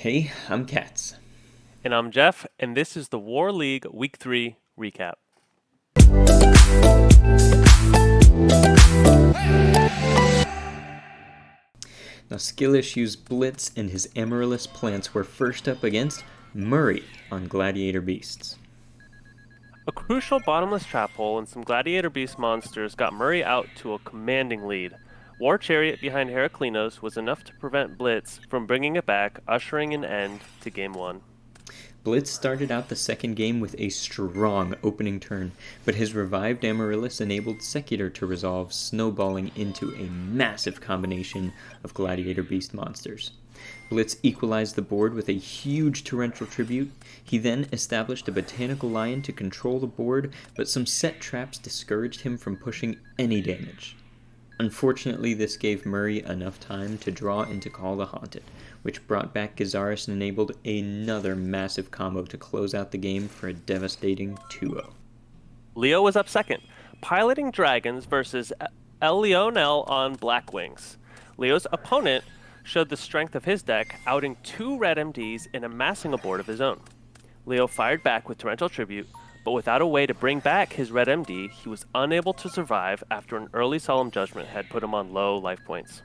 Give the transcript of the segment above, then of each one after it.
Hey, I'm Katz. And I'm Jeff, and this is the War League Week 3 recap. Now, Skillishue's Blitz and his Amaryllis plants were first up against Murray on Gladiator Beasts. A crucial bottomless trap hole and some Gladiator Beast monsters got Murray out to a commanding lead. War Chariot behind Heraklinos was enough to prevent Blitz from bringing it back, ushering an end to Game 1. Blitz started out the second game with a strong opening turn, but his revived Amaryllis enabled Secutor to resolve, snowballing into a massive combination of Gladiator Beast monsters. Blitz equalized the board with a huge torrential tribute. He then established a Botanical Lion to control the board, but some set traps discouraged him from pushing any damage. Unfortunately, this gave Murray enough time to draw into Call the Haunted, which brought back Gazaris and enabled another massive combo to close out the game for a devastating 2-0. Leo was up second, piloting dragons versus El Leonel on Black Wings. Leo's opponent showed the strength of his deck, outing 2 red MDs and amassing a board of his own. Leo fired back with Torrential Tribute, but without a way to bring back his red MD, he was unable to survive after an early Solemn Judgment had put him on low life points.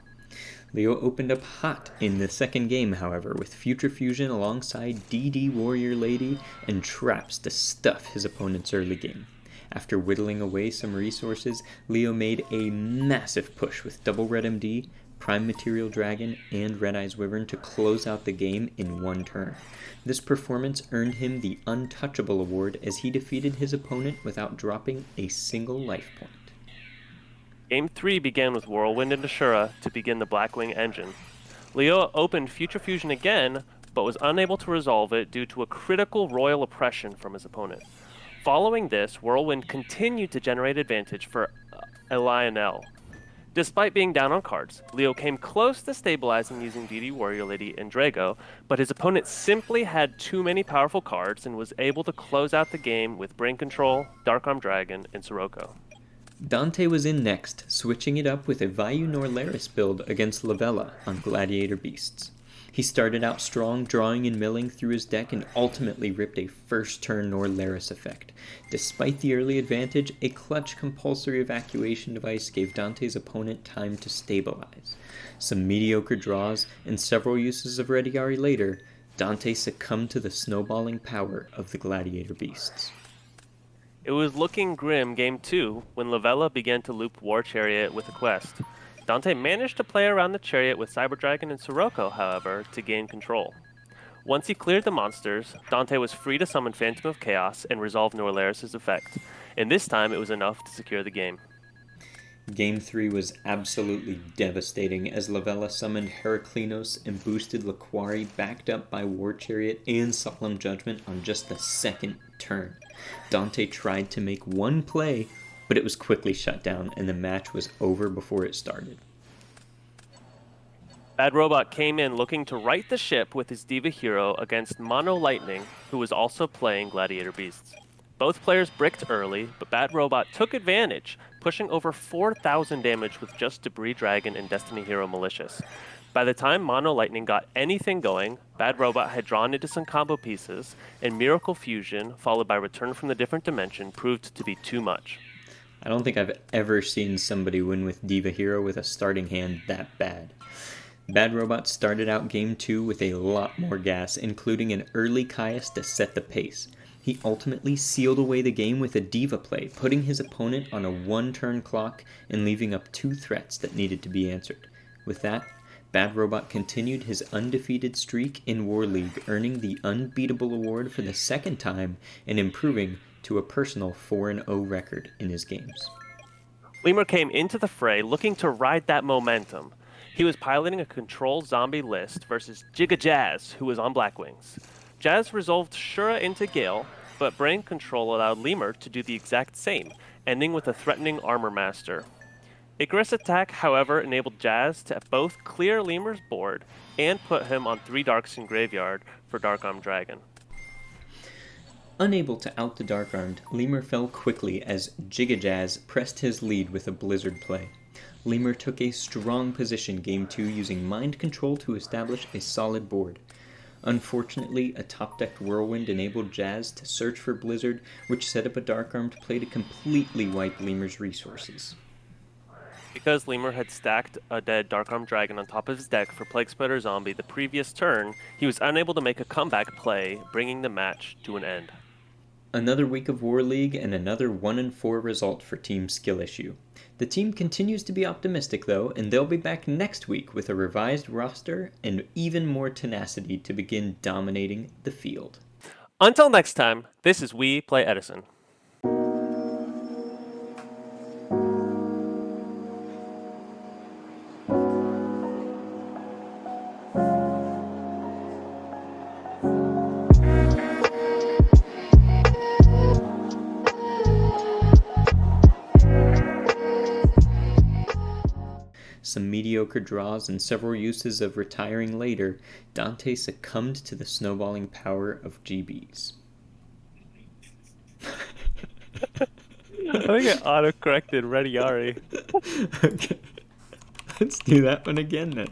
Leo opened up hot in the second game, however, with Future Fusion alongside DD Warrior Lady and traps to stuff his opponent's early game. After whittling away some resources, Leo made a massive push with double red MD, Prime Material Dragon, and Red Eyes Wyvern to close out the game in one turn. This performance earned him the Untouchable award as he defeated his opponent without dropping a single life point. Game 3 began with Whirlwind and Ashura to begin the Blackwing engine. Leo opened Future Fusion again, but was unable to resolve it due to a critical Royal Oppression from his opponent. Following this, Whirlwind continued to generate advantage for Lionel. Despite being down on cards, Leo came close to stabilizing using DD Warrior Lady and Drago, but his opponent simply had too many powerful cards and was able to close out the game with Brain Control, Dark Arm Dragon, and Sirocco. Dante was in next, switching it up with a Vayu Norlaris build against Lavella on Gladiator Beasts. He started out strong, drawing and milling through his deck and ultimately ripped a first-turn Norlaris effect. Despite the early advantage, a clutch compulsory evacuation device gave Dante's opponent time to stabilize. Some mediocre draws and several uses of Redigari later, Dante succumbed to the snowballing power of the Gladiator Beasts. It was looking grim Game 2 when Lavella began to loop War Chariot with a quest. Dante managed to play around the Chariot with Cyber Dragon and Sirocco, however, to gain control. Once he cleared the monsters, Dante was free to summon Phantom of Chaos and resolve Norlaris' effect, and this time it was enough to secure the game. Game 3 was absolutely devastating as Lavella summoned Heraklinos and boosted Laquari, backed up by War Chariot and Solemn Judgment on just the second turn. Dante tried to make one play, but it was quickly shut down and the match was over before it started. Bad Robot came in looking to right the ship with his Diva Hero against Mono Lightning, who was also playing Gladiator Beasts. Both players bricked early, but Bad Robot took advantage, pushing over 4,000 damage with just Debris Dragon and Destiny Hero Malicious. By the time Mono Lightning got anything going, Bad Robot had drawn into some combo pieces, and Miracle Fusion, followed by Return from the Different Dimension, proved to be too much. I don't think I've ever seen somebody win with Diva Hero with a starting hand that bad. Bad Robot started out Game 2 with a lot more gas, including an early Caius to set the pace. He ultimately sealed away the game with a Diva play, putting his opponent on a one-turn clock and leaving up 2 threats that needed to be answered. With that, Bad Robot continued his undefeated streak in War League, earning the Unbeatable Award for the second time and improving to a personal 4-0 record in his games. Lemur came into the fray looking to ride that momentum. He was piloting a control zombie list versus Jigga Jazz, who was on Black Wings. Jazz resolved Shura into Gale, but Brain Control allowed Lemur to do the exact same, ending with a threatening Armor Master. Icarus attack, however, enabled Jazz to both clear Lemur's board and put him on 3 Darks in Graveyard for Dark Arm Dragon. Unable to out the Dark-Armed, Lemur fell quickly as Jigga Jazz pressed his lead with a Blizzard play. Lemur took a strong position Game 2 using Mind Control to establish a solid board. Unfortunately, a top-decked whirlwind enabled Jazz to search for Blizzard, which set up a dark-armed play to completely wipe Lemur's resources. Because Lemur had stacked a dead Dark Arm Dragon on top of his deck for Plague Spider Zombie the previous turn, he was unable to make a comeback play, bringing the match to an end. Another week of War League and another 1-4 result for Team Skill Issue. The team continues to be optimistic though, and they'll be back next week with a revised roster and even more tenacity to begin dominating the field. Until next time, this is We Play Edison. Some mediocre draws and several uses of retiring later, Dante succumbed to the snowballing power of GBs. I think I auto-corrected Ready Ari. Okay. Let's do that one again then.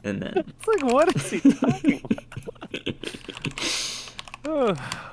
And then. It's like, what is he talking about?